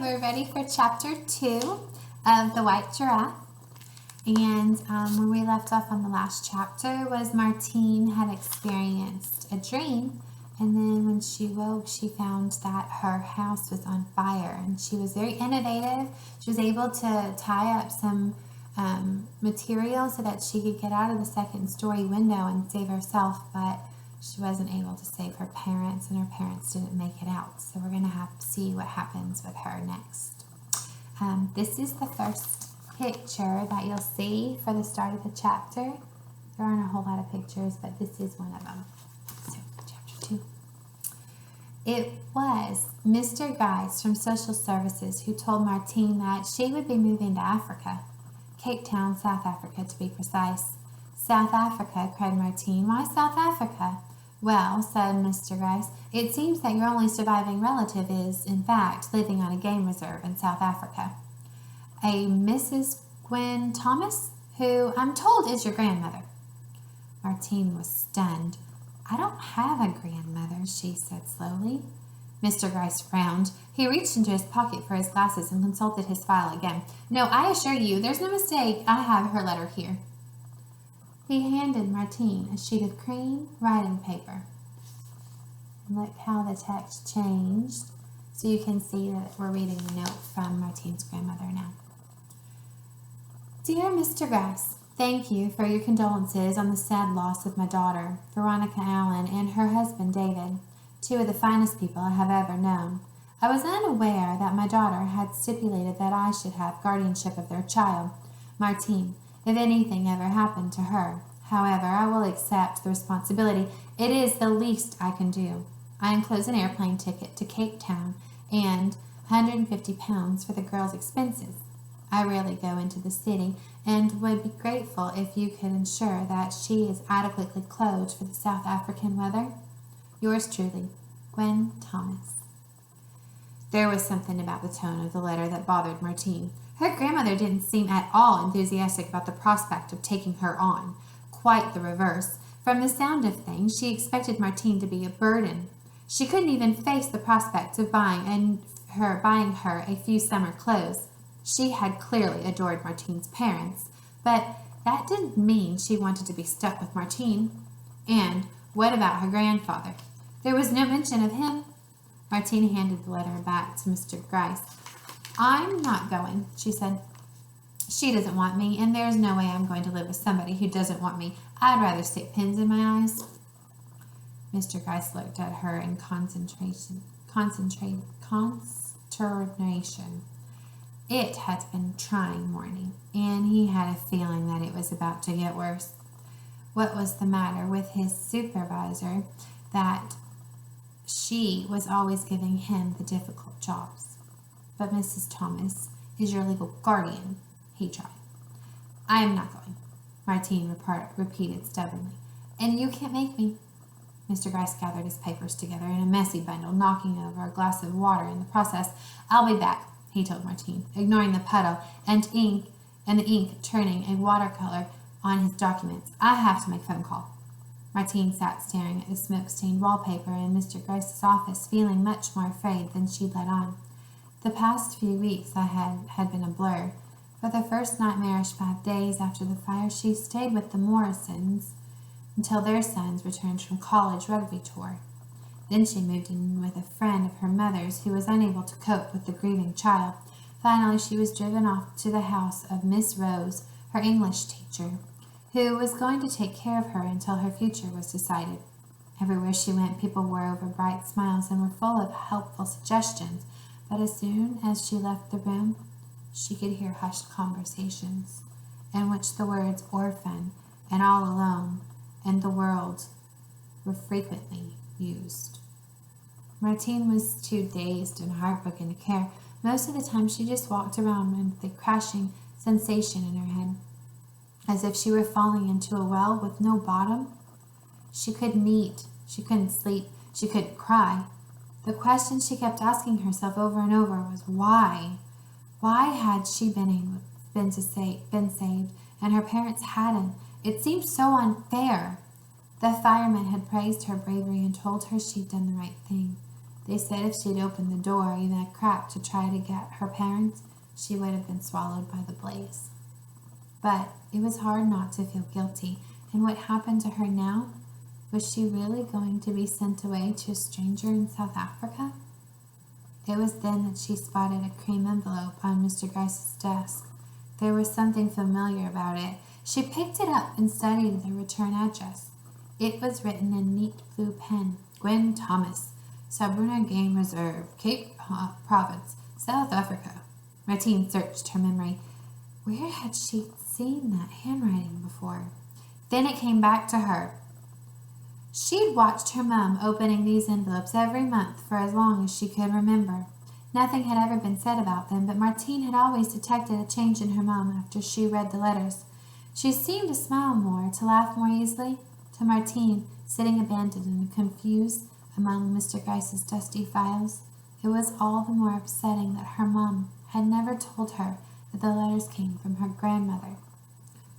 we're ready for chapter 2 of The White Giraffe. And where we left off on the last chapter was Martine had experienced a dream. And then when she woke, she found that her house was on fire. And she was very innovative. She was able to tie up some material so that she could get out of the second-story window and save herself. But she wasn't able to save her parents, and her parents didn't make it out. So we're going to have to see what happens with her next. This is the first picture that you'll see for the start of the chapter. There aren't a whole lot of pictures, but this is one of them. So, chapter 2. It was Mr. Gryce from Social Services who told Martine that she would be moving to Africa. Cape Town, South Africa, to be precise. South Africa, cried Martine. Why South Africa? Well, said Mr. Gryce, it seems that your only surviving relative is, in fact, living on a game reserve in South Africa. A Mrs. Gwen Thomas, who I'm told is your grandmother. Martine was stunned. I don't have a grandmother, she said slowly. Mr. Gryce frowned. He reached into his pocket for his glasses and consulted his file again. No, I assure you, there's no mistake. I have her letter here. He handed Martine a sheet of cream writing paper. And look how the text changed. So you can see that we're reading the note from Martine's grandmother now. Dear Mr. Gryce, thank you for your condolences on the sad loss of my daughter, Veronica Allen, and her husband, David, two of the finest people I have ever known. I was unaware that my daughter had stipulated that I should have guardianship of their child, Martine, if anything ever happened to her. However, I will accept the responsibility. It is the least I can do. I enclose an airplane ticket to Cape Town and £150 for the girl's expenses. I rarely go into the city and would be grateful if you could ensure that she is adequately clothed for the South African weather. Yours truly, Gwen Thomas. There was something about the tone of the letter that bothered Martine. Her grandmother didn't seem at all enthusiastic about the prospect of taking her on. Quite the reverse. From the sound of things, she expected Martine to be a burden. She couldn't even face the prospect of buying her a few summer clothes. She had clearly adored Martine's parents, but that didn't mean she wanted to be stuck with Martine. And what about her grandfather? There was no mention of him. Martine handed the letter back to Mr. Gryce. I'm not going, she said. She doesn't want me, and there's no way I'm going to live with somebody who doesn't want me. I'd rather stick pins in my eyes. Mr. Gryce looked at her in consternation. It had been a trying morning, and he had a feeling that it was about to get worse. What was the matter with his supervisor that she was always giving him the difficult jobs? But Mrs. Thomas is your legal guardian, he tried. I am not going, Martine repeated stubbornly. And you can't make me. Mr. Gryce gathered his papers together in a messy bundle, knocking over a glass of water in the process. I'll be back, he told Martine, ignoring the puddle and the ink turning a watercolor on his documents. I have to make a phone call. Martine sat staring at the smoke-stained wallpaper in Mr. Gryce's office, feeling much more afraid than she'd let on. The past few weeks had been a blur. For the first nightmarish 5 days after the fire, she stayed with the Morrisons until their sons returned from college rugby tour. Then she moved in with a friend of her mother's who was unable to cope with the grieving child. Finally, she was driven off to the house of Miss Rose, her English teacher, who was going to take care of her until her future was decided. Everywhere she went, people wore over bright smiles and were full of helpful suggestions, but as soon as she left the room, she could hear hushed conversations in which the words orphan and all alone and the world were frequently used. Martine was too dazed and heartbroken to care. Most of the time she just walked around with a crashing sensation in her head, as if she were falling into a well with no bottom. She couldn't eat, she couldn't sleep, she couldn't cry. The question she kept asking herself over and over was why? Why had she been saved and her parents hadn't? It seemed so unfair. The firemen had praised her bravery and told her she'd done the right thing. They said if she'd opened the door even a crack to try to get her parents, she would have been swallowed by the blaze. But it was hard not to feel guilty, and what happened to her now? Was she really going to be sent away to a stranger in South Africa? It was then that she spotted a cream envelope on Mr. Gryce's desk. There was something familiar about it. She picked it up and studied the return address. It was written in neat blue pen. Gwen Thomas, Sabrina Game Reserve, Cape Province, South Africa. Martine searched her memory. Where had she seen that handwriting before? Then it came back to her. She'd watched her mum opening these envelopes every month for as long as she could remember. Nothing had ever been said about them, but Martine had always detected a change in her mum after she read the letters. She seemed to smile more, to laugh more easily. To Martine, sitting abandoned and confused among Mr. Gryce's dusty files, it was all the more upsetting that her mum had never told her that the letters came from her grandmother,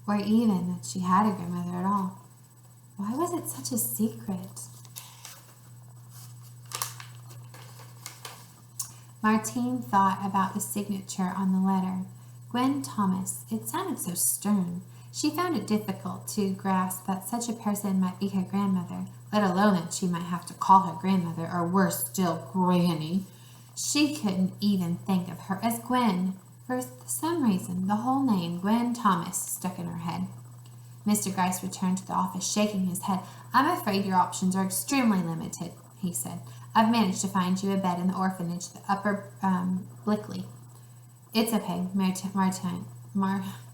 or even that she had a grandmother at all. Why was it such a secret? Martine thought about the signature on the letter. Gwen Thomas. It sounded so stern. She found it difficult to grasp that such a person might be her grandmother, let alone that she might have to call her grandmother, or worse still, Granny. She couldn't even think of her as Gwen. For some reason, the whole name, Gwen Thomas, stuck in her head. Mr. Gryce returned to the office, shaking his head. I'm afraid your options are extremely limited, he said. I've managed to find you a bed in the orphanage, the Upper Blickley. It's okay,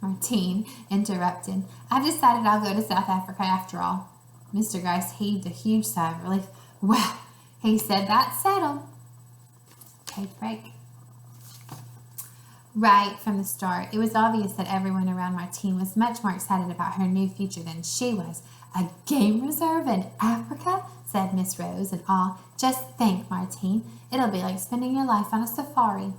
Martine interrupted. I've decided I'll go to South Africa after all. Mr. Gryce heaved a huge sigh of relief. Well, he said, that's settled. Take a break. Right from the start, it was obvious that everyone around Martine was much more excited about her new future than she was. A game reserve in Africa? Said Miss Rose in awe. Just think, Martine, it'll be like spending your life on a safari.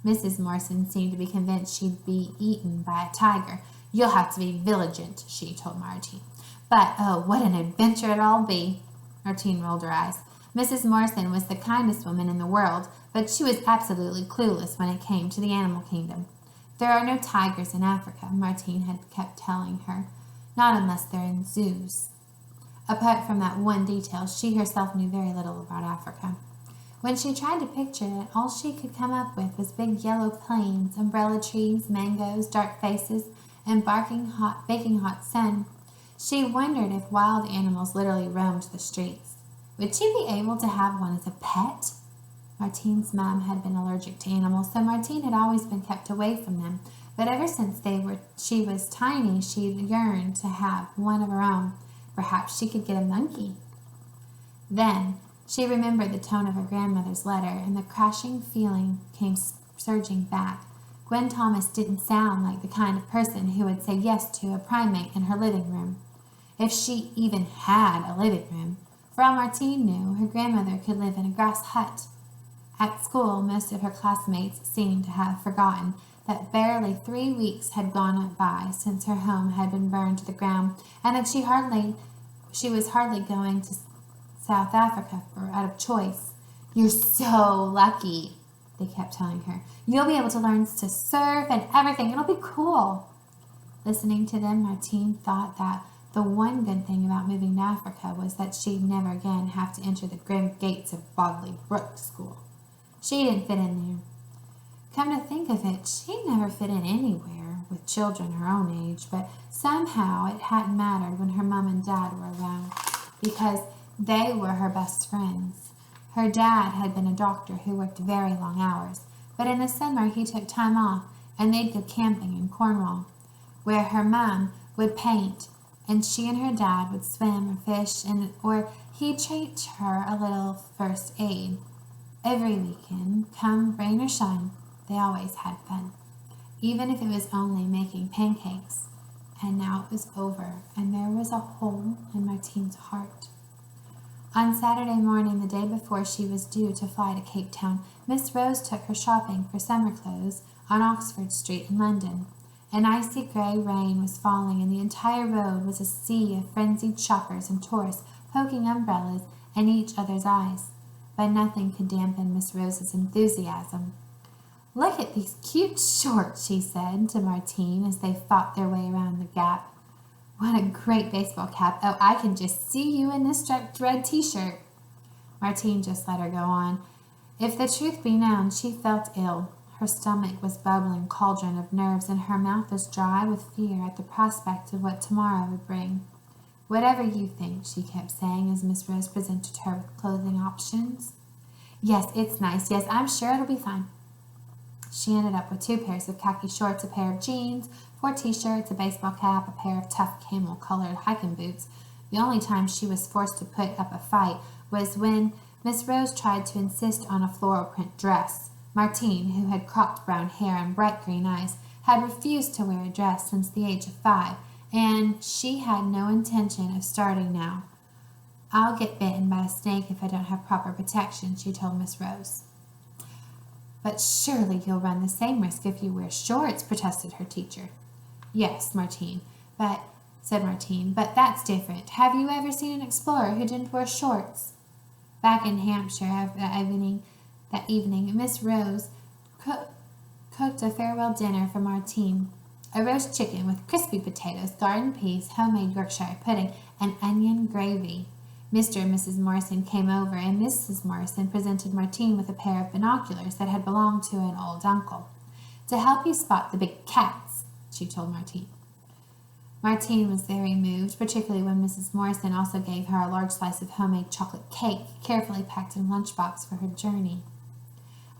Mrs. Morrison seemed to be convinced she'd be eaten by a tiger. You'll have to be vigilant, she told Martine. But, oh, what an adventure it'll be. Martine rolled her eyes. Mrs. Morrison was the kindest woman in the world, but she was absolutely clueless when it came to the animal kingdom. There are no tigers in Africa, Martine had kept telling her. Not unless they're in zoos. Apart from that one detail, she herself knew very little about Africa. When she tried to picture it, all she could come up with was big yellow plains, umbrella trees, mangoes, dark faces, and baking hot sun. She wondered if wild animals literally roamed the streets. Would she be able to have one as a pet? Martine's mom had been allergic to animals, so Martine had always been kept away from them. But ever since she was tiny, she yearned to have one of her own. Perhaps she could get a monkey. Then she remembered the tone of her grandmother's letter, and the crashing feeling came surging back. Gwen Thomas didn't sound like the kind of person who would say yes to a primate in her living room. If she even had a living room. For all Martine knew, her grandmother could live in a grass hut. At school, most of her classmates seemed to have forgotten that barely 3 weeks had gone by since her home had been burned to the ground, and that she was hardly going to South Africa out of choice. You're so lucky, they kept telling her. You'll be able to learn to surf and everything. It'll be cool. Listening to them, Martine thought that the one good thing about moving to Africa was that she'd never again have to enter the grim gates of Bodley Brook School. She didn't fit in there. Come to think of it, she'd never fit in anywhere with children her own age, but somehow it hadn't mattered when her mom and dad were around, because they were her best friends. Her dad had been a doctor who worked very long hours, but in the summer he took time off and they'd go camping in Cornwall, where her mom would paint and she and her dad would swim or fish, or he'd teach her a little first aid. Every weekend, come rain or shine, they always had fun, even if it was only making pancakes. And now it was over, and there was a hole in Martine's heart. On Saturday morning, the day before she was due to fly to Cape Town, Miss Rose took her shopping for summer clothes on Oxford Street in London. An icy gray rain was falling, and the entire road was a sea of frenzied shoppers and tourists poking umbrellas in each other's eyes. but nothing could dampen Miss Rose's enthusiasm. "Look at these cute shorts," she said to Martine as they fought their way around the gap. "What a great baseball cap. Oh, I can just see you in this striped red t-shirt." Martine just let her go on. If the truth be known, she felt ill. Her stomach was bubbling cauldron of nerves, and her mouth was dry with fear at the prospect of what tomorrow would bring. "Whatever you think," she kept saying as Miss Rose presented her with clothing options. "Yes, it's nice. Yes, I'm sure it'll be fine." She ended up with 2 pairs of khaki shorts, a pair of jeans, 4 t-shirts, a baseball cap, a pair of tough camel-colored hiking boots. The only time she was forced to put up a fight was when Miss Rose tried to insist on a floral print dress. Martine, who had cropped brown hair and bright green eyes, had refused to wear a dress since the age of 5, and she had no intention of starting now. "I'll get bitten by a snake if I don't have proper protection," she told Miss Rose. "But surely you'll run the same risk if you wear shorts," protested her teacher. "Yes, said Martine, "but that's different. Have you ever seen an explorer who didn't wear shorts?" Back in Hampshire that evening, Miss Rose cooked a farewell dinner for Martine. A roast chicken with crispy potatoes, garden peas, homemade Yorkshire pudding, and onion gravy. Mr. and Mrs. Morrison came over, and Mrs. Morrison presented Martine with a pair of binoculars that had belonged to an old uncle. "To help you spot the big cats," she told Martine. Martine was very moved, particularly when Mrs. Morrison also gave her a large slice of homemade chocolate cake, carefully packed in a lunchbox for her journey.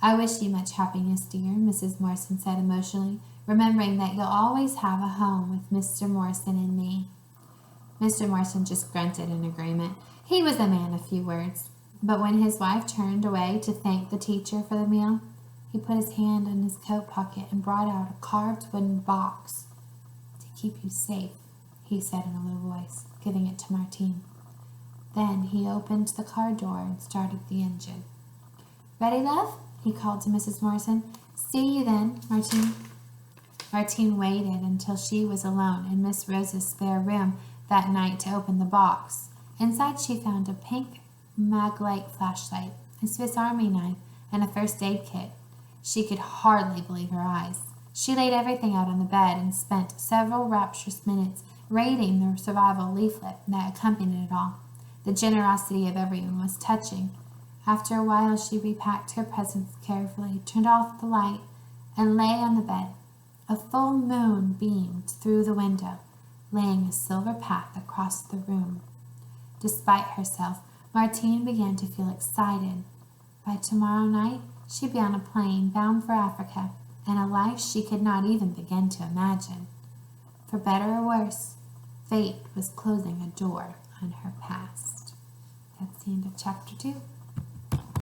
"I wish you much happiness, dear," Mrs. Morrison said emotionally, "remembering that you'll always have a home with Mr. Morrison and me." Mr. Morrison just grunted in agreement. He was a man of few words, but when his wife turned away to thank the teacher for the meal, he put his hand in his coat pocket and brought out a carved wooden box. "To keep you safe," he said in a low voice, giving it to Martine. Then he opened the car door and started the engine. "Ready, love?" he called to Mrs. Morrison. "See you then, Martine." Martine waited until she was alone in Miss Rose's spare room that night to open the box. Inside she found a pink Maglite flashlight, a Swiss Army knife, and a first aid kit. She could hardly believe her eyes. She laid everything out on the bed and spent several rapturous minutes reading the survival leaflet that accompanied it all. The generosity of everyone was touching. After a while she repacked her presents carefully, turned off the light, and lay on the bed. A full moon beamed through the window, laying a silver path across the room. Despite herself, Martine began to feel excited. By tomorrow night, she'd be on a plane bound for Africa, and a life she could not even begin to imagine. For better or worse, fate was closing a door on her past. That's the end of chapter 2.